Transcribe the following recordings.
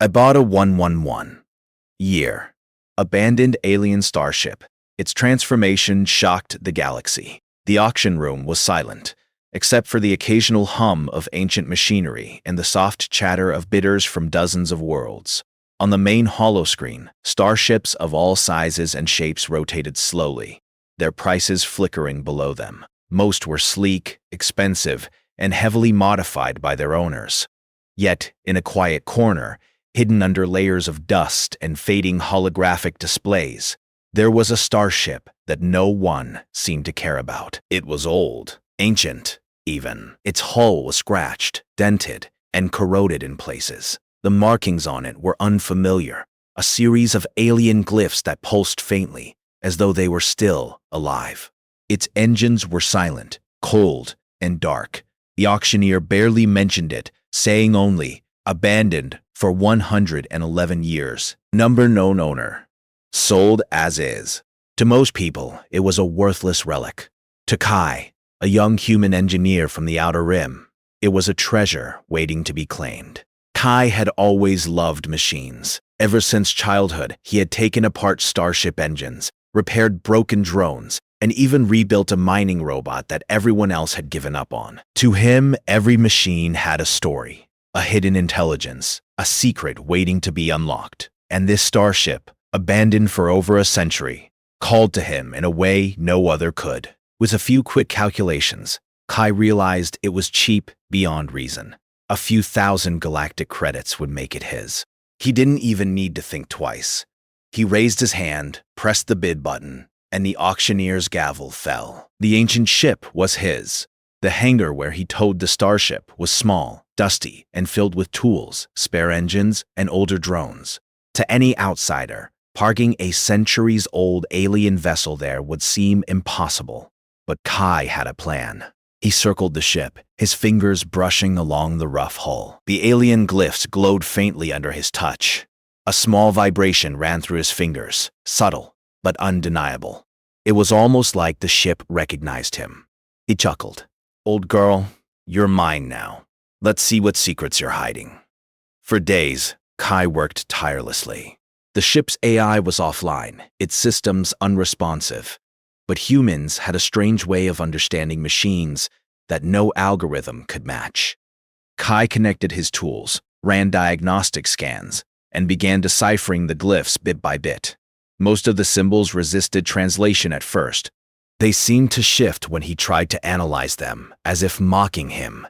Ibata 111. Year. Abandoned alien starship. Its transformation shocked the galaxy. The auction room was silent, except for the occasional hum of ancient machinery and the soft chatter of bidders from dozens of worlds. On the main holoscreen, starships of all sizes and shapes rotated slowly, their prices flickering below them. Most were sleek, expensive, and heavily modified by their owners. Yet, in a quiet corner, hidden under layers of dust and fading holographic displays, there was a starship that no one seemed to care about. It was old, ancient, even. Its hull was scratched, dented, and corroded in places. The markings on it were unfamiliar, a series of alien glyphs that pulsed faintly, as though they were still alive. Its engines were silent, cold, and dark. The auctioneer barely mentioned it, saying only, "Abandoned for 111 years. Number known owner. Sold as is." To most people, it was a worthless relic. To Kai, a young human engineer from the Outer Rim, it was a treasure waiting to be claimed. Kai had always loved machines. Ever since childhood, he had taken apart starship engines, repaired broken drones, and even rebuilt a mining robot that everyone else had given up on. To him, every machine had a story, a hidden intelligence, a secret waiting to be unlocked. And this starship, abandoned for over a century, called to him in a way no other could. With a few quick calculations, Kai realized it was cheap beyond reason. A few thousand galactic credits would make it his. He didn't even need to think twice. He raised his hand, pressed the bid button, and the auctioneer's gavel fell. The ancient ship was his. The hangar where he towed the starship was small, dusty, and filled with tools, spare engines, and older drones. To any outsider, parking a centuries-old alien vessel there would seem impossible. But Kai had a plan. He circled the ship, his fingers brushing along the rough hull. The alien glyphs glowed faintly under his touch. A small vibration ran through his fingers, subtle but undeniable. It was almost like the ship recognized him. He chuckled. "Old girl, you're mine now. Let's see what secrets you're hiding." For days, Kai worked tirelessly. The ship's AI was offline, its systems unresponsive. But humans had a strange way of understanding machines that no algorithm could match. Kai connected his tools, ran diagnostic scans, and began deciphering the glyphs bit by bit. Most of the symbols resisted translation at first. They seemed to shift when he tried to analyze them, as if mocking him.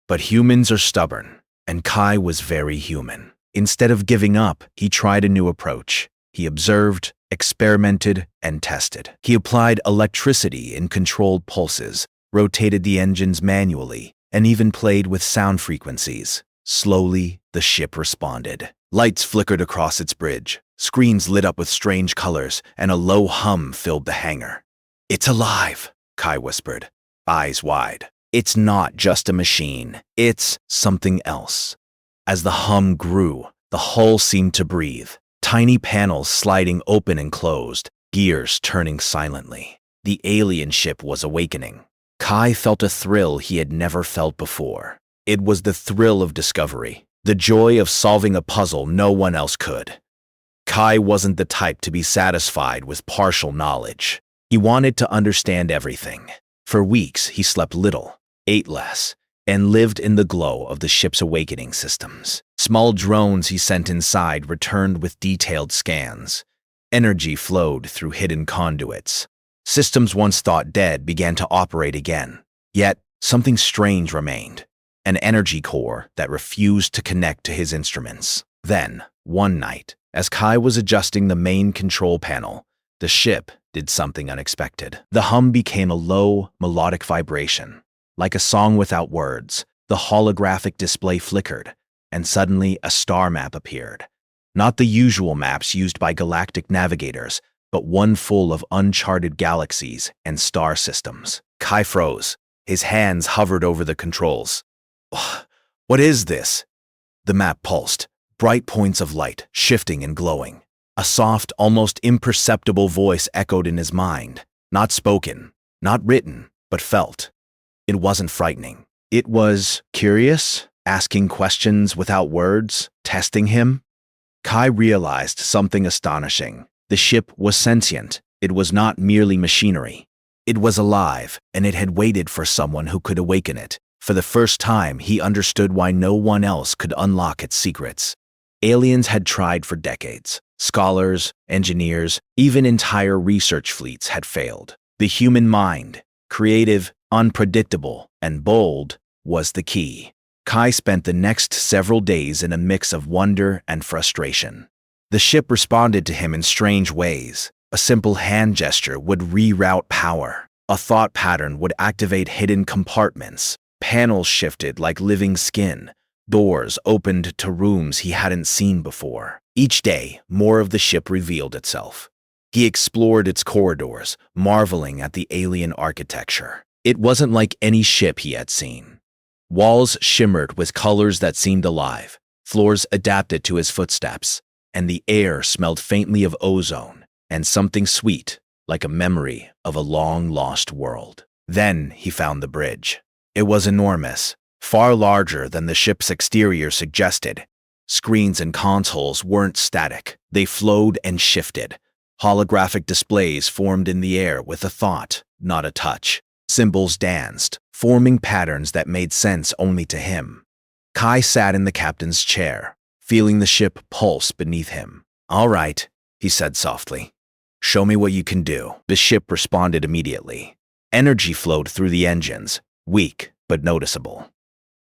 But humans are stubborn, and Kai was very human. Instead of giving up, he tried a new approach. He observed, experimented, and tested. He applied electricity in controlled pulses, rotated the engines manually, and even played with sound frequencies. Slowly, the ship responded. Lights flickered across its bridge, screens lit up with strange colors, and a low hum filled the hangar. "It's alive," Kai whispered, eyes wide. "It's not just a machine. It's something else." As the hum grew, the hull seemed to breathe. Tiny panels sliding open and closed, gears turning silently. The alien ship was awakening. Kai felt a thrill he had never felt before. It was the thrill of discovery, the joy of solving a puzzle no one else could. Kai wasn't the type to be satisfied with partial knowledge. He wanted to understand everything. For weeks, he slept little, ate less, and lived in the glow of the ship's awakening systems. Small drones he sent inside returned with detailed scans. Energy flowed through hidden conduits. Systems once thought dead began to operate again. Yet, something strange remained, an energy core that refused to connect to his instruments. Then, one night, as Kai was adjusting the main control panel, the ship did something unexpected. The hum became a low, melodic vibration. Like a song without words, the holographic display flickered, and suddenly a star map appeared. Not the usual maps used by galactic navigators, but one full of uncharted galaxies and star systems. Kai froze. His hands hovered over the controls. "What is this?" The map pulsed, bright points of light, shifting and glowing. A soft, almost imperceptible voice echoed in his mind. Not spoken, not written, but felt. It wasn't frightening. It was curious, asking questions without words, testing him. Kai realized something astonishing. The ship was sentient. It was not merely machinery. It was alive, and it had waited for someone who could awaken it. For the first time, he understood why no one else could unlock its secrets. Aliens had tried for decades. Scholars, engineers, even entire research fleets had failed. The human mind, creative, unpredictable, and bold, was the key. Kai spent the next several days in a mix of wonder and frustration. The ship responded to him in strange ways. A simple hand gesture would reroute power. A thought pattern would activate hidden compartments. Panels shifted like living skin. Doors opened to rooms he hadn't seen before. Each day, more of the ship revealed itself. He explored its corridors, marveling at the alien architecture. It wasn't like any ship he had seen. Walls shimmered with colors that seemed alive. Floors adapted to his footsteps, and the air smelled faintly of ozone and something sweet, like a memory of a long-lost world. Then he found the bridge. It was enormous, far larger than the ship's exterior suggested. Screens and consoles weren't static. They flowed and shifted. Holographic displays formed in the air with a thought, not a touch. Symbols danced, forming patterns that made sense only to him. Kai sat in the captain's chair, feeling the ship pulse beneath him. "All right," he said softly. "Show me what you can do." The ship responded immediately. Energy flowed through the engines, weak but noticeable.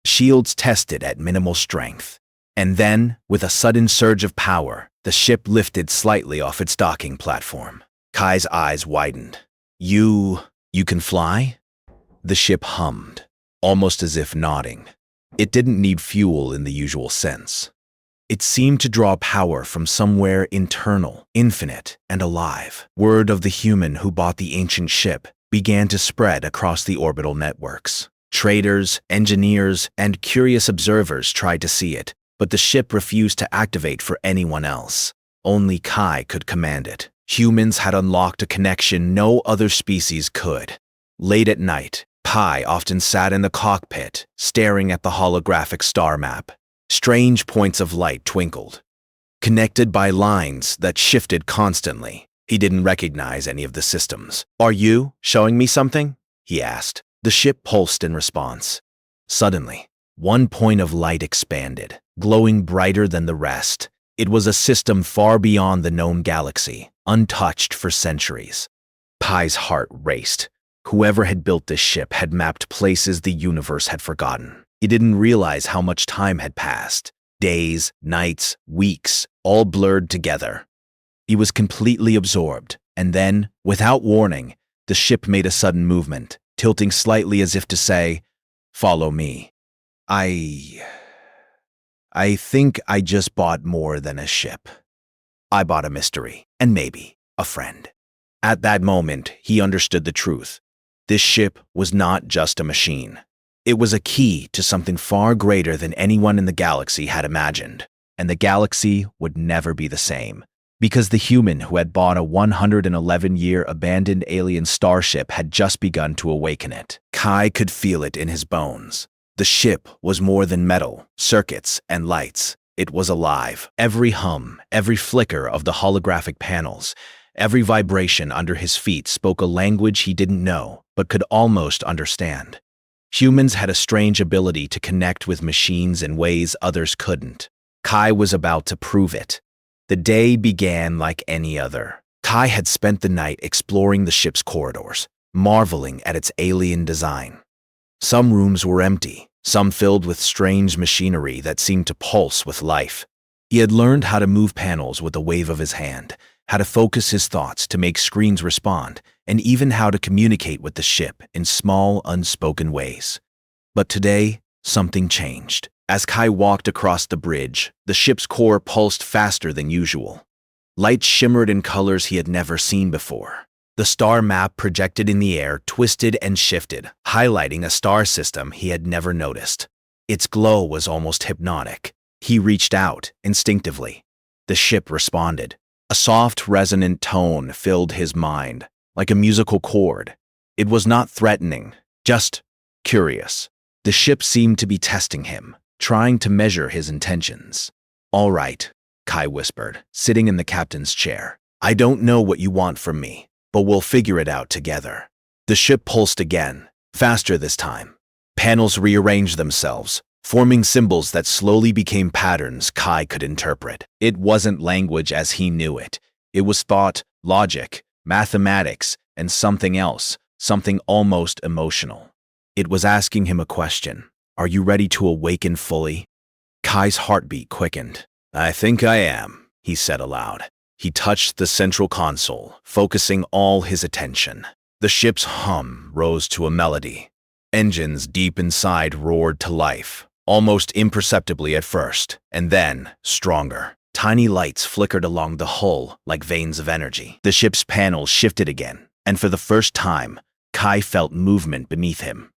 Shields tested at minimal strength. And then, with a sudden surge of power, the ship lifted slightly off its docking platform. Kai's eyes widened. You can fly?" The ship hummed, almost as if nodding. It didn't need fuel in the usual sense. It seemed to draw power from somewhere internal, infinite, and alive. Word of the human who bought the ancient ship began to spread across the orbital networks. Traders, engineers, and curious observers tried to see it, but the ship refused to activate for anyone else. Only Kai could command it. Humans had unlocked a connection no other species could. Late at night, Kai often sat in the cockpit, staring at the holographic star map. Strange points of light twinkled, connected by lines that shifted constantly. He didn't recognize any of the systems. "Are you showing me something?" he asked. The ship pulsed in response. Suddenly, one point of light expanded, glowing brighter than the rest. It was a system far beyond the known galaxy, untouched for centuries. Kai's heart raced. Whoever had built this ship had mapped places the universe had forgotten. He didn't realize how much time had passed. Days, nights, weeks, all blurred together. He was completely absorbed, and then, without warning, the ship made a sudden movement, tilting slightly as if to say, "Follow me." I think I just bought more than a ship. I bought a mystery, and maybe a friend. At that moment, he understood the truth. This ship was not just a machine. It was a key to something far greater than anyone in the galaxy had imagined. And the galaxy would never be the same, because the human who had bought a 111-year abandoned alien starship had just begun to awaken it. Kai could feel it in his bones. The ship was more than metal, circuits, and lights. It was alive. Every hum, every flicker of the holographic panels, every vibration under his feet spoke a language he didn't know, but could almost understand. Humans had a strange ability to connect with machines in ways others couldn't. Kai was about to prove it. The day began like any other. Kai had spent the night exploring the ship's corridors, marveling at its alien design. Some rooms were empty, some filled with strange machinery that seemed to pulse with life. He had learned how to move panels with a wave of his hand, how to focus his thoughts to make screens respond, and even how to communicate with the ship in small, unspoken ways. But today, something changed. As Kai walked across the bridge, the ship's core pulsed faster than usual. Light shimmered in colors he had never seen before. The star map projected in the air twisted and shifted, highlighting a star system he had never noticed. Its glow was almost hypnotic. He reached out, instinctively. The ship responded. A soft, resonant tone filled his mind, like a musical chord. It was not threatening, just curious. The ship seemed to be testing him, trying to measure his intentions. "All right," Kai whispered, sitting in the captain's chair. I don't know what you want from me, but we'll figure it out together. The ship pulsed again, faster this time. Panels rearranged themselves, forming symbols that slowly became patterns Kai could interpret. It wasn't language as he knew it. It was thought, logic, mathematics, and something else, something almost emotional. It was asking him a question. Are you ready to awaken fully? Kai's heartbeat quickened. I think I am, he said aloud. He touched the central console, focusing all his attention. The ship's hum rose to a melody. Engines deep inside roared to life, almost imperceptibly at first, and then stronger. Tiny lights flickered along the hull like veins of energy. The ship's panels shifted again, and for the first time, Kai felt movement beneath him.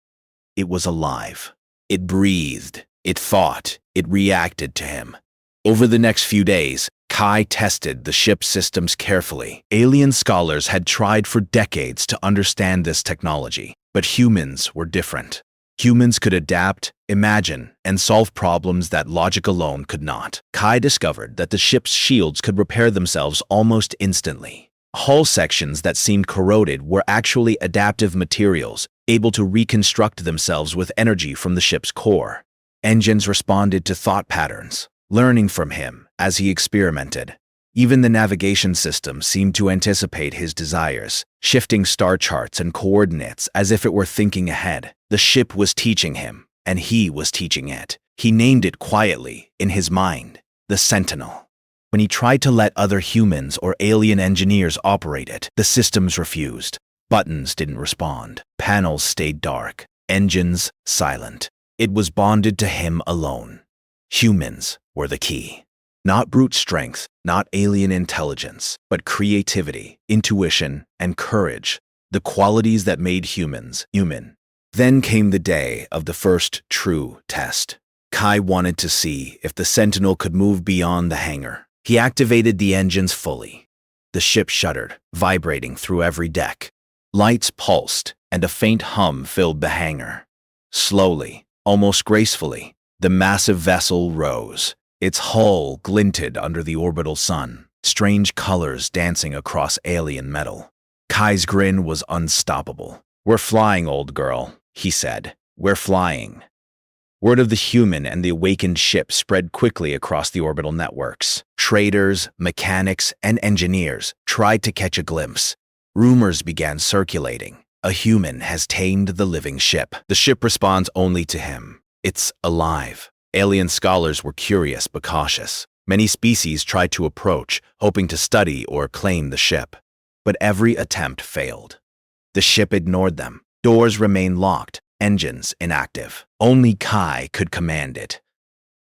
It was alive. It breathed. It thought. It reacted to him. Over the next few days, Kai tested the ship's systems carefully. Alien scholars had tried for decades to understand this technology, but humans were different. Humans could adapt, imagine, and solve problems that logic alone could not. Kai discovered that the ship's shields could repair themselves almost instantly. Hull sections that seemed corroded were actually adaptive materials, able to reconstruct themselves with energy from the ship's core. Engines responded to thought patterns, learning from him as he experimented. Even the navigation system seemed to anticipate his desires, shifting star charts and coordinates as if it were thinking ahead. The ship was teaching him, and he was teaching it. He named it quietly, in his mind, the Sentinel. When he tried to let other humans or alien engineers operate it, the systems refused. Buttons didn't respond. Panels stayed dark. Engines silent. It was bonded to him alone. Humans were the key. Not brute strength, not alien intelligence, but creativity, intuition, and courage, the qualities that made humans human. Then came the day of the first true test. Kai wanted to see if the Sentinel could move beyond the hangar. He activated the engines fully. The ship shuddered, vibrating through every deck. Lights pulsed, and a faint hum filled the hangar. Slowly, almost gracefully, the massive vessel rose. Its hull glinted under the orbital sun, strange colors dancing across alien metal. Kai's grin was unstoppable. We're flying, old girl, he said. We're flying. Word of the human and the awakened ship spread quickly across the orbital networks. Traders, mechanics, and engineers tried to catch a glimpse. Rumors began circulating. A human has tamed the living ship. The ship responds only to him. It's alive. Alien scholars were curious but cautious. Many species tried to approach, hoping to study or claim the ship. But every attempt failed. The ship ignored them. Doors remained locked, engines inactive. Only Kai could command it.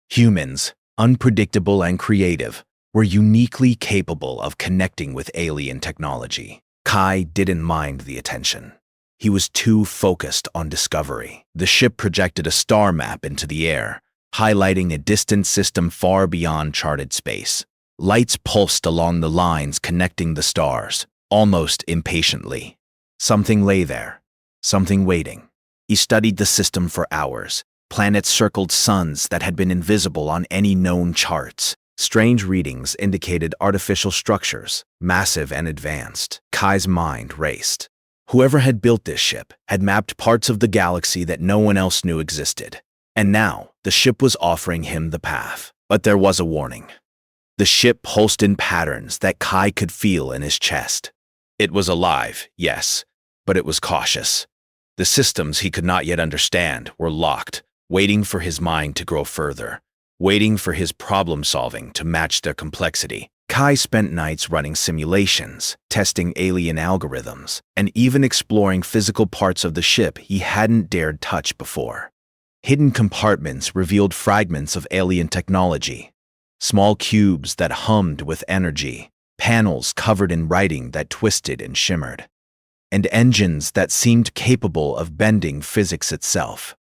Humans, unpredictable and creative, were uniquely capable of connecting with alien technology. Kai didn't mind the attention. He was too focused on discovery. The ship projected a star map into the air, highlighting a distant system far beyond charted space. Lights pulsed along the lines connecting the stars, almost impatiently. Something lay there, something waiting. He studied the system for hours. Planets circled suns that had been invisible on any known charts. Strange readings indicated artificial structures, massive and advanced. Kai's mind raced. Whoever had built this ship had mapped parts of the galaxy that no one else knew existed. And now, the ship was offering him the path. But there was a warning. The ship pulsed in patterns that Kai could feel in his chest. It was alive, yes, but it was cautious. The systems he could not yet understand were locked, waiting for his mind to grow further, waiting for his problem-solving to match their complexity. Kai spent nights running simulations, testing alien algorithms, and even exploring physical parts of the ship he hadn't dared touch before. Hidden compartments revealed fragments of alien technology, small cubes that hummed with energy, panels covered in writing that twisted and shimmered, and engines that seemed capable of bending physics itself.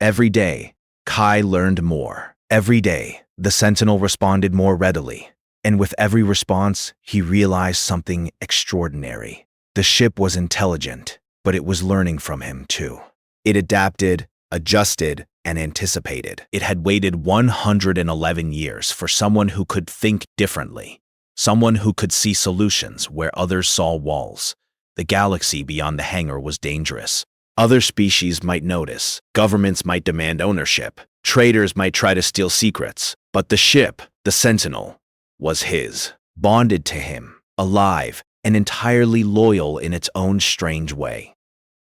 Every day, Kai learned more. Every day, the Sentinel responded more readily, and with every response, he realized something extraordinary. The ship was intelligent, but it was learning from him too. It adapted, adjusted, and anticipated. It had waited 111 years for someone who could think differently, someone who could see solutions where others saw walls. The galaxy beyond the hangar was dangerous. Other species might notice, governments might demand ownership, traders might try to steal secrets, but the ship, the Sentinel, was his, bonded to him, alive, and entirely loyal in its own strange way.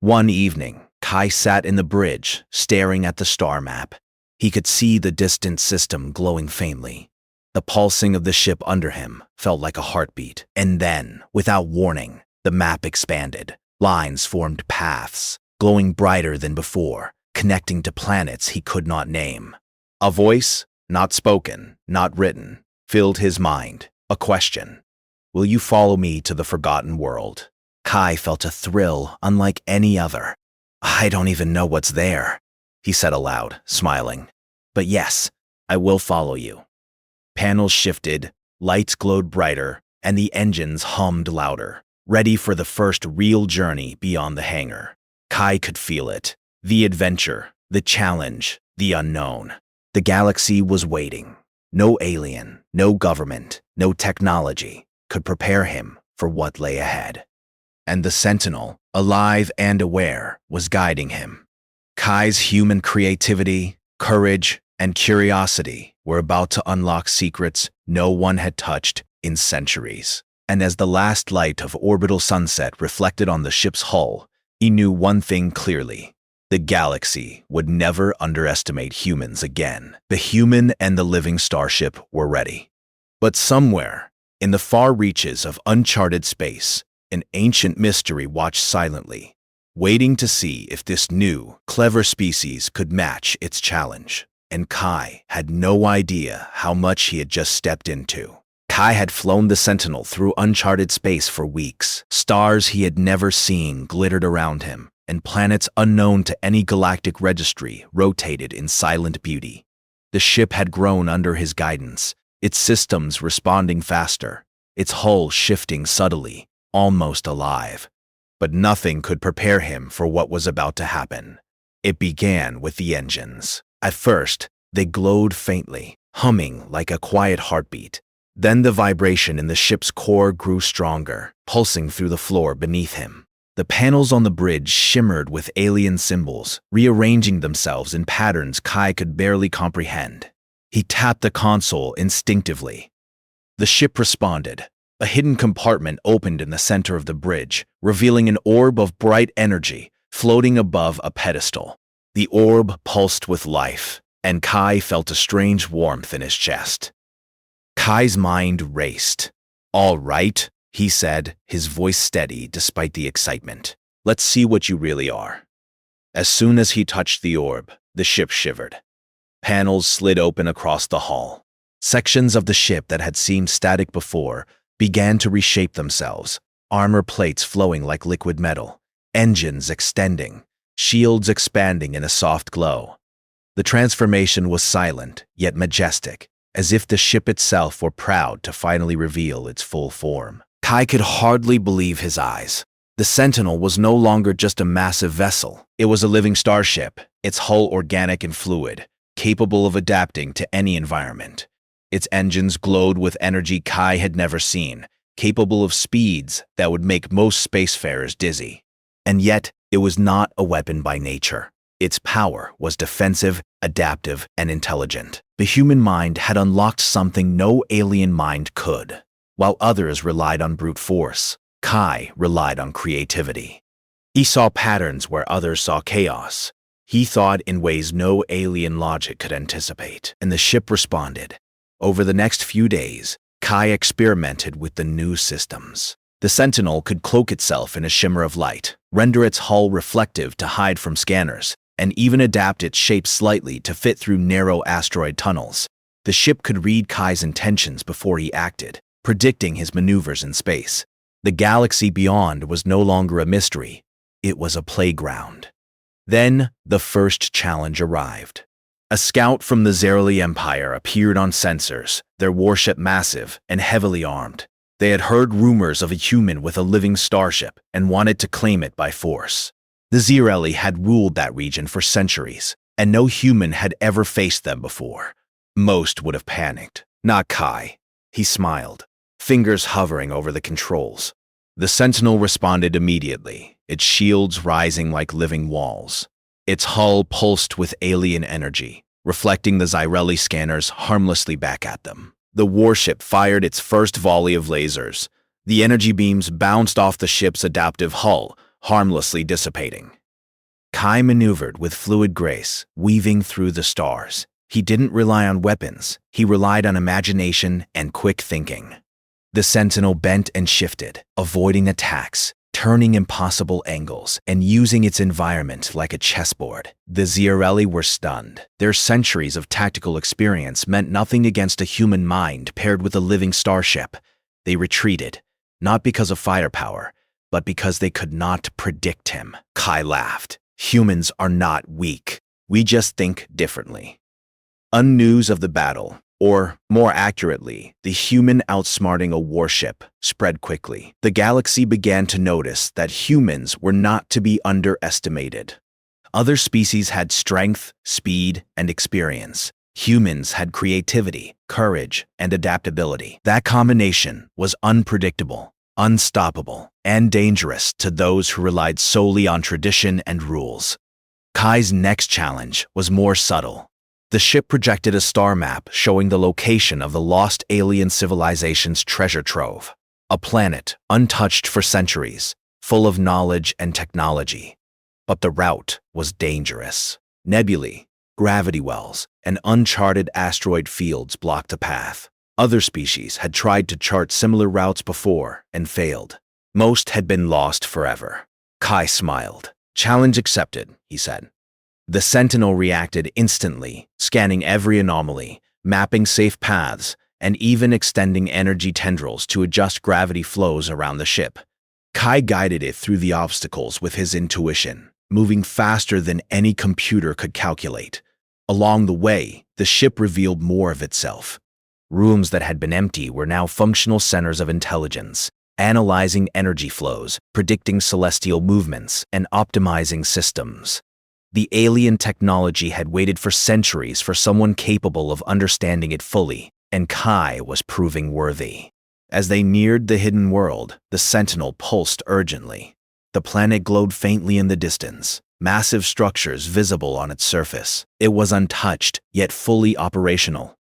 One evening, Kai sat in the bridge, staring at the star map. He could see the distant system glowing faintly. The pulsing of the ship under him felt like a heartbeat. And then, without warning, the map expanded. Lines formed paths, glowing brighter than before, connecting to planets he could not name. A voice, not spoken, not written, filled his mind. A question. Will you follow me to the forgotten world? Kai felt a thrill unlike any other. I don't even know what's there, he said aloud, smiling. But yes, I will follow you. Panels shifted, lights glowed brighter, and the engines hummed louder, ready for the first real journey beyond the hangar. Kai could feel it. The adventure, the challenge, the unknown. The galaxy was waiting. No alien, no government, no technology could prepare him for what lay ahead. And the Sentinel, alive and aware, was guiding him. Kai's human creativity, courage, and curiosity were about to unlock secrets no one had touched in centuries. And as the last light of orbital sunset reflected on the ship's hull, he knew one thing clearly. The galaxy would never underestimate humans again. The human and the living starship were ready. But somewhere, in the far reaches of uncharted space, an ancient mystery watched silently, waiting to see if this new, clever species could match its challenge. And Kai had no idea how much he had just stepped into. Kai had flown the Sentinel through uncharted space for weeks. Stars he had never seen glittered around him, and planets unknown to any galactic registry rotated in silent beauty. The ship had grown under his guidance, its systems responding faster, its hull shifting subtly, almost alive. But nothing could prepare him for what was about to happen. It began with the engines. At first, they glowed faintly, humming like a quiet heartbeat. Then the vibration in the ship's core grew stronger, pulsing through the floor beneath him. The panels on the bridge shimmered with alien symbols, rearranging themselves in patterns Kai could barely comprehend. He tapped the console instinctively. The ship responded. A hidden compartment opened in the center of the bridge, revealing an orb of bright energy floating above a pedestal. The orb pulsed with life, and Kai felt a strange warmth in his chest. Kai's mind raced. "All right," he said, his voice steady despite the excitement. "Let's see what you really are." As soon as he touched the orb, the ship shivered. Panels slid open across the hull. Sections of the ship that had seemed static before began to reshape themselves, armor plates flowing like liquid metal, engines extending, shields expanding in a soft glow. The transformation was silent, yet majestic, as if the ship itself were proud to finally reveal its full form. Kai could hardly believe his eyes. The Sentinel was no longer just a massive vessel. It was a living starship, its hull organic and fluid, capable of adapting to any environment. Its engines glowed with energy Kai had never seen, capable of speeds that would make most spacefarers dizzy. And yet, it was not a weapon by nature. Its power was defensive, adaptive, and intelligent. The human mind had unlocked something no alien mind could. While others relied on brute force, Kai relied on creativity. He saw patterns where others saw chaos. He thought in ways no alien logic could anticipate, and the ship responded. Over the next few days, Kai experimented with the new systems. The Sentinel could cloak itself in a shimmer of light, render its hull reflective to hide from scanners, and even adapt its shape slightly to fit through narrow asteroid tunnels. The ship could read Kai's intentions before he acted, predicting his maneuvers in space. The galaxy beyond was no longer a mystery. It was a playground. Then, the first challenge arrived. A scout from the Zerali Empire appeared on sensors, their warship massive and heavily armed. They had heard rumors of a human with a living starship and wanted to claim it by force. The Zerali had ruled that region for centuries, and no human had ever faced them before. Most would have panicked. Not Kai. He smiled, fingers hovering over the controls. The Sentinel responded immediately, its shields rising like living walls. Its hull pulsed with alien energy, reflecting the Zyrelli scanners harmlessly back at them. The warship fired its first volley of lasers. The energy beams bounced off the ship's adaptive hull, harmlessly dissipating. Kai maneuvered with fluid grace, weaving through the stars. He didn't rely on weapons. He relied on imagination and quick thinking. The Sentinel bent and shifted, avoiding attacks, turning impossible angles, and using its environment like a chessboard. The Zyrelli were stunned. Their centuries of tactical experience meant nothing against a human mind paired with a living starship. They retreated, not because of firepower, but because they could not predict him. Kai laughed. Humans are not weak. We just think differently. News of the battle, or more accurately, the human outsmarting a warship, spread quickly. The galaxy began to notice that humans were not to be underestimated. Other species had strength, speed, and experience. Humans had creativity, courage, and adaptability. That combination was unpredictable, unstoppable, and dangerous to those who relied solely on tradition and rules. Kai's next challenge was more subtle. The ship projected a star map showing the location of the lost alien civilization's treasure trove, a planet untouched for centuries, full of knowledge and technology. But the route was dangerous. Nebulae, gravity wells, and uncharted asteroid fields blocked the path. Other species had tried to chart similar routes before and failed. Most had been lost forever. Kai smiled. "Challenge accepted," he said. The Sentinel reacted instantly, scanning every anomaly, mapping safe paths, and even extending energy tendrils to adjust gravity flows around the ship. Kai guided it through the obstacles with his intuition, moving faster than any computer could calculate. Along the way, the ship revealed more of itself. Rooms that had been empty were now functional centers of intelligence, analyzing energy flows, predicting celestial movements, and optimizing systems. The alien technology had waited for centuries for someone capable of understanding it fully, and Kai was proving worthy. As they neared the hidden world, the Sentinel pulsed urgently. The planet glowed faintly in the distance, massive structures visible on its surface. It was untouched, yet fully operational.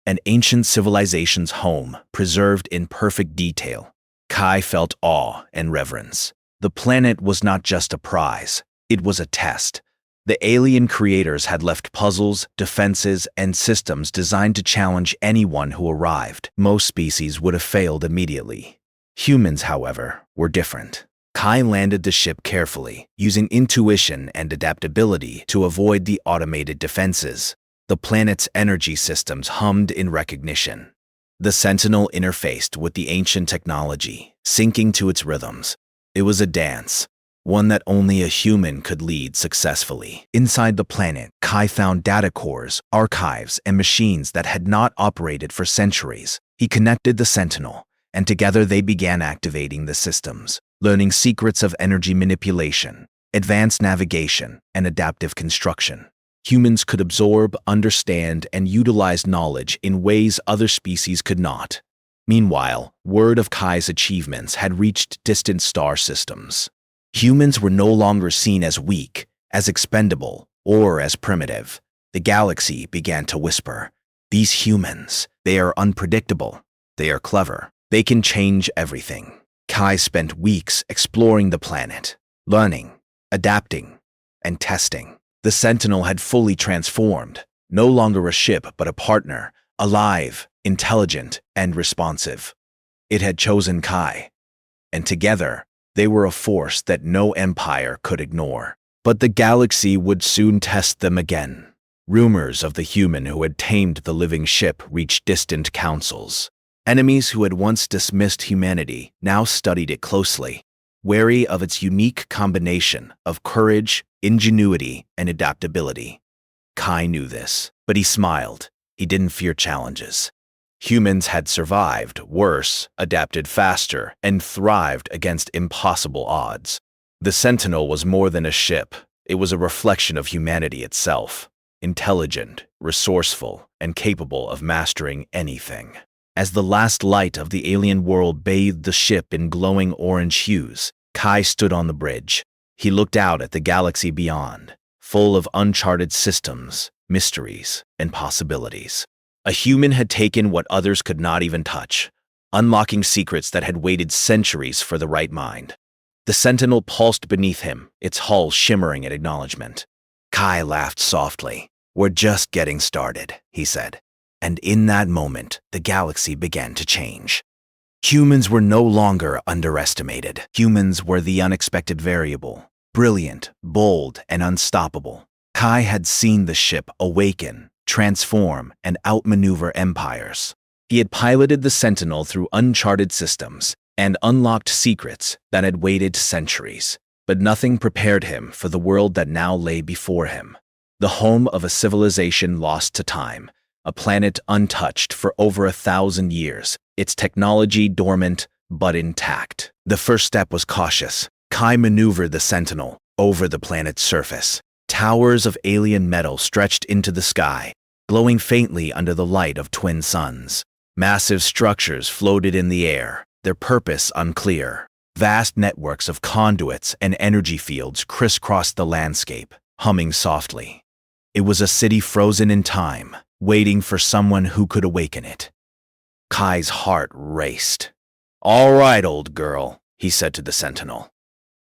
An ancient civilization's home, preserved in perfect detail. Kai felt awe and reverence. The planet was not just a prize, it was a test. The alien creators had left puzzles, defenses, and systems designed to challenge anyone who arrived. Most species would have failed immediately. Humans, however, were different. Kai landed the ship carefully, using intuition and adaptability to avoid the automated defenses. The planet's energy systems hummed in recognition. The Sentinel interfaced with the ancient technology, syncing to its rhythms. It was a dance, one that only a human could lead successfully. Inside the planet, Kai found data cores, archives, and machines that had not operated for centuries. He connected the Sentinel, and together they began activating the systems, learning secrets of energy manipulation, advanced navigation, and adaptive construction. Humans could absorb, understand, and utilize knowledge in ways other species could not. Meanwhile, word of Kai's achievements had reached distant star systems. Humans were no longer seen as weak, as expendable, or as primitive. The galaxy began to whisper, "These humans, they are unpredictable. They are clever. They can change everything." Kai spent weeks exploring the planet, learning, adapting, and testing. The Sentinel had fully transformed, no longer a ship but a partner, alive, intelligent, and responsive. It had chosen Kai, and together, they were a force that no empire could ignore. But the galaxy would soon test them again. Rumors of the human who had tamed the living ship reached distant councils. Enemies who had once dismissed humanity now studied it closely, wary of its unique combination of courage, ingenuity, and adaptability. Kai knew this, but he smiled. He didn't fear challenges. Humans had survived worse, adapted faster, and thrived against impossible odds. The Sentinel was more than a ship. It was a reflection of humanity itself. intelligent, resourceful, and capable of mastering anything. As the last light of the alien world bathed the ship in glowing orange hues, Kai stood on the bridge. He looked out at the galaxy beyond, full of uncharted systems, mysteries, and possibilities. A human had taken what others could not even touch, unlocking secrets that had waited centuries for the right mind. The Sentinel pulsed beneath him, its hull shimmering in acknowledgement. Kai laughed softly. "We're just getting started," he said. And in that moment, the galaxy began to change. Humans were no longer underestimated. Humans were the unexpected variable, brilliant, bold, and unstoppable. Kai had seen the ship awaken, transform, and outmaneuver empires. He had piloted the Sentinel through uncharted systems and unlocked secrets that had waited centuries. But nothing prepared him for the world that now lay before him. The home of a civilization lost to time, a planet untouched for over 1,000 years, its technology dormant but intact. The first step was cautious. Kai maneuvered the Sentinel over the planet's surface. Towers of alien metal stretched into the sky, glowing faintly under the light of twin suns. Massive structures floated in the air, their purpose unclear. Vast networks of conduits and energy fields crisscrossed the landscape, humming softly. It was a city frozen in time, waiting for someone who could awaken it. Kai's heart raced. "All right, old girl," he said to the Sentinel.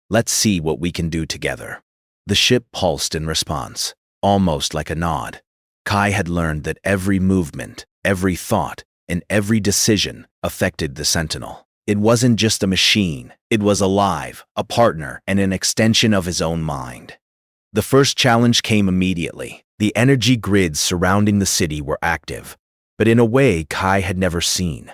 "Let's see what we can do together." The ship pulsed in response, almost like a nod. Kai had learned that every movement, every thought, and every decision affected the Sentinel. It wasn't just a machine, it was alive, a partner, and an extension of his own mind. The first challenge came immediately. The energy grids surrounding the city were active, but in a way Kai had never seen.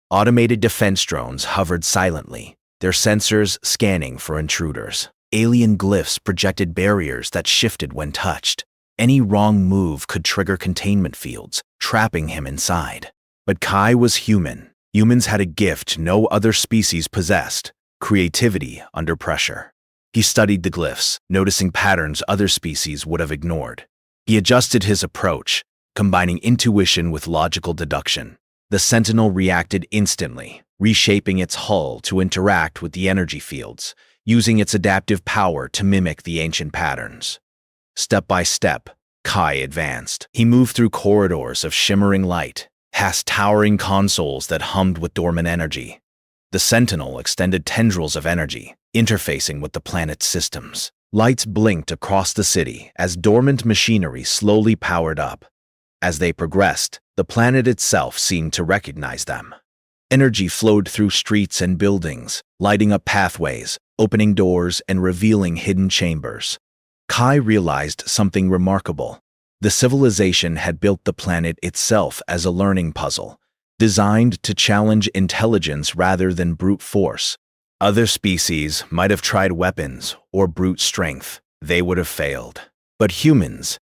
Automated defense drones hovered silently, their sensors scanning for intruders. Alien glyphs projected barriers that shifted when touched. Any wrong move could trigger containment fields, trapping him inside. But Kai was human. Humans had a gift no other species possessed: creativity under pressure. He studied the glyphs, noticing patterns other species would have ignored. He adjusted his approach, combining intuition with logical deduction. The Sentinel reacted instantly, reshaping its hull to interact with the energy fields, using its adaptive power to mimic the ancient patterns. Step by step, Kai advanced. He moved through corridors of shimmering light, past towering consoles that hummed with dormant energy. The Sentinel extended tendrils of energy, interfacing with the planet's systems. Lights blinked across the city as dormant machinery slowly powered up. As they progressed, the planet itself seemed to recognize them. Energy flowed through streets and buildings, lighting up pathways, opening doors, and revealing hidden chambers. Kai realized something remarkable. The civilization had built the planet itself as a learning puzzle, designed to challenge intelligence rather than brute force. Other species might have tried weapons or brute strength. They would have failed. But humans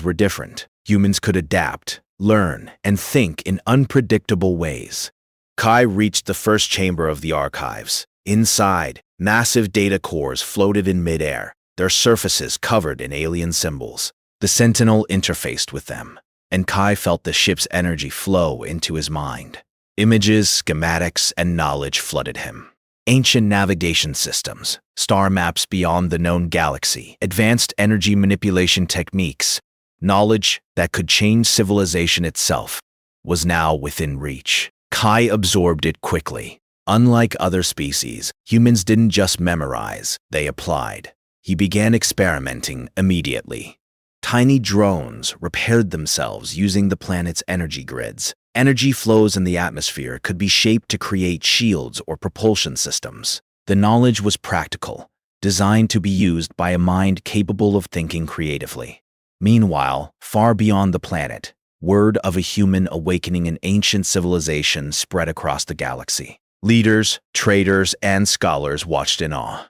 were different. Humans could adapt, learn, and think in unpredictable ways. Kai reached the first chamber of the archives. Inside, massive data cores floated in midair, their surfaces covered in alien symbols. The Sentinel interfaced with them, and Kai felt the ship's energy flow into his mind. Images, schematics, and knowledge flooded him. Ancient navigation systems, star maps beyond the known galaxy, advanced energy manipulation techniques, knowledge that could change civilization itself, was now within reach. Kai absorbed it quickly. Unlike other species, humans didn't just memorize, they applied. He began experimenting immediately. Tiny drones repaired themselves using the planet's energy grids. Energy flows in the atmosphere could be shaped to create shields or propulsion systems. The knowledge was practical, designed to be used by a mind capable of thinking creatively. Meanwhile, far beyond the planet, word of a human awakening an ancient civilization spread across the galaxy. Leaders, traders, and scholars watched in awe.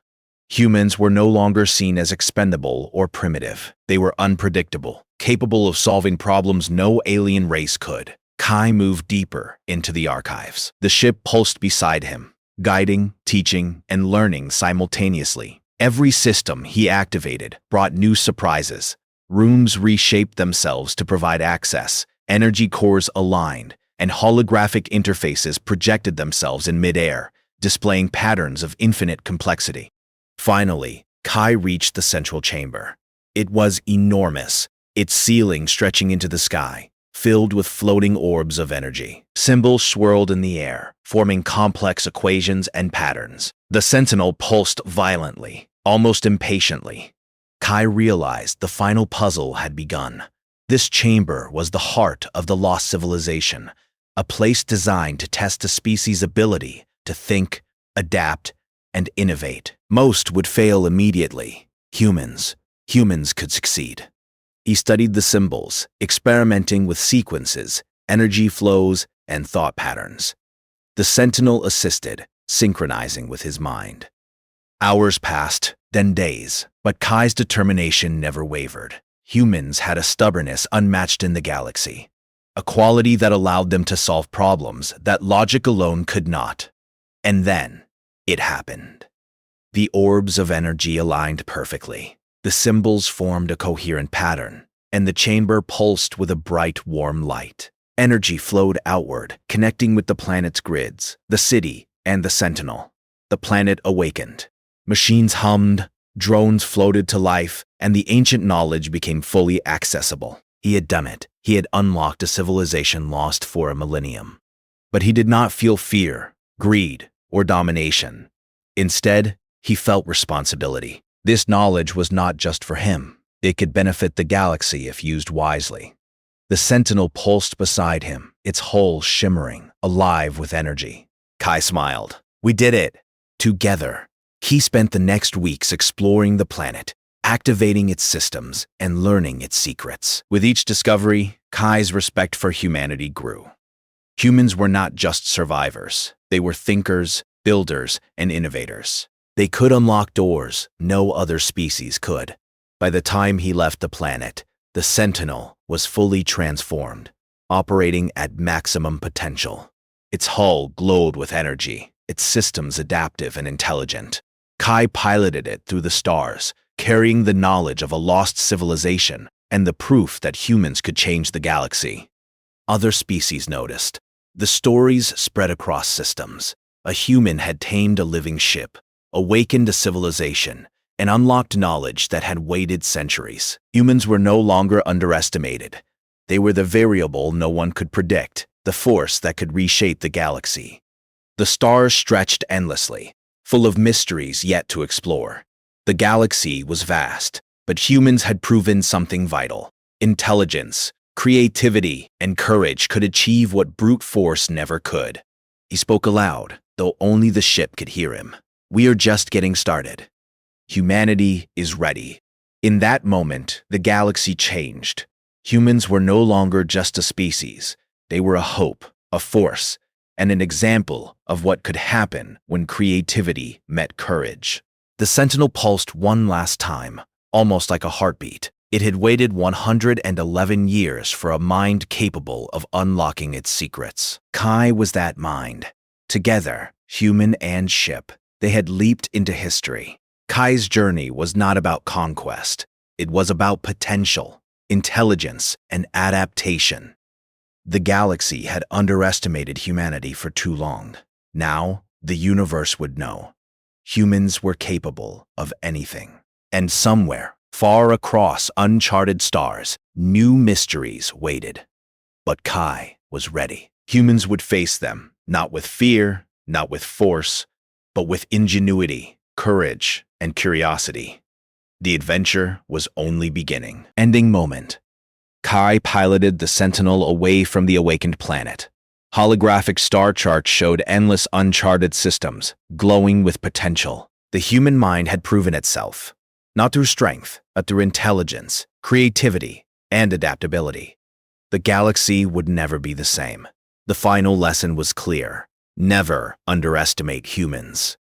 Humans were no longer seen as expendable or primitive. They were unpredictable, capable of solving problems no alien race could. Kai moved deeper into the archives. The ship pulsed beside him, guiding, teaching, and learning simultaneously. Every system he activated brought new surprises, Rooms reshaped themselves to provide access, energy cores aligned, and holographic interfaces projected themselves in midair, displaying patterns of infinite complexity. Finally, Kai reached the central chamber. It was enormous, its ceiling stretching into the sky, filled with floating orbs of energy. Symbols swirled in the air, forming complex equations and patterns. The sentinel pulsed violently, almost impatiently. Kai realized the final puzzle had begun. This chamber was the heart of the lost civilization, a place designed to test a species' ability to think, adapt, and innovate. Most would fail immediately. Humans could succeed. He studied the symbols, experimenting with sequences, energy flows, and thought patterns. The sentinel assisted, synchronizing with his mind. Hours passed, then days, but Kai's determination never wavered. Humans had a stubbornness unmatched in the galaxy, a quality that allowed them to solve problems that logic alone could not. And then, it happened. The orbs of energy aligned perfectly. The symbols formed a coherent pattern, and the chamber pulsed with a bright, warm light. Energy flowed outward, connecting with the planet's grids, the city, and the sentinel. The planet awakened. Machines hummed, drones floated to life, and the ancient knowledge became fully accessible. He had done it. He had unlocked a civilization lost for a millennium. But he did not feel fear, greed, or domination. Instead, he felt responsibility. This knowledge was not just for him. It could benefit the galaxy if used wisely. The sentinel pulsed beside him, its hull shimmering, alive with energy. Kai smiled. We did it. Together. He spent the next weeks exploring the planet, activating its systems, and learning its secrets. With each discovery, Kai's respect for humanity grew. Humans were not just survivors. They were thinkers, builders, and innovators. They could unlock doors no other species could. By the time he left the planet, the Sentinel was fully transformed, operating at maximum potential. Its hull glowed with energy, its systems adaptive and intelligent. Kai piloted it through the stars, carrying the knowledge of a lost civilization and the proof that humans could change the galaxy. Other species noticed. The stories spread across systems. A human had tamed a living ship, awakened a civilization, and unlocked knowledge that had waited centuries. Humans were no longer underestimated. They were the variable no one could predict, the force that could reshape the galaxy. The stars stretched endlessly, full of mysteries yet to explore. The galaxy was vast, but humans had proven something vital. Intelligence, creativity, and courage could achieve what brute force never could. He spoke aloud, though only the ship could hear him. We are just getting started. Humanity is ready. In that moment, the galaxy changed. Humans were no longer just a species. They were a hope, a force, and an example of what could happen when creativity met courage. The Sentinel pulsed one last time, almost like a heartbeat. It had waited 111 years for a mind capable of unlocking its secrets. Kai was that mind. Together, human and ship, they had leaped into history. Kai's journey was not about conquest. It was about potential, intelligence, and adaptation. The galaxy had underestimated humanity for too long. Now, the universe would know. Humans were capable of anything. And somewhere, far across uncharted stars, new mysteries waited. But Kai was ready. Humans would face them, not with fear, not with force, but with ingenuity, courage, and curiosity. The adventure was only beginning. Ending moment. Kai piloted the Sentinel away from the awakened planet. Holographic star charts showed endless uncharted systems, glowing with potential. The human mind had proven itself, not through strength, but through intelligence, creativity, and adaptability. The galaxy would never be the same. The final lesson was clear. Never underestimate humans.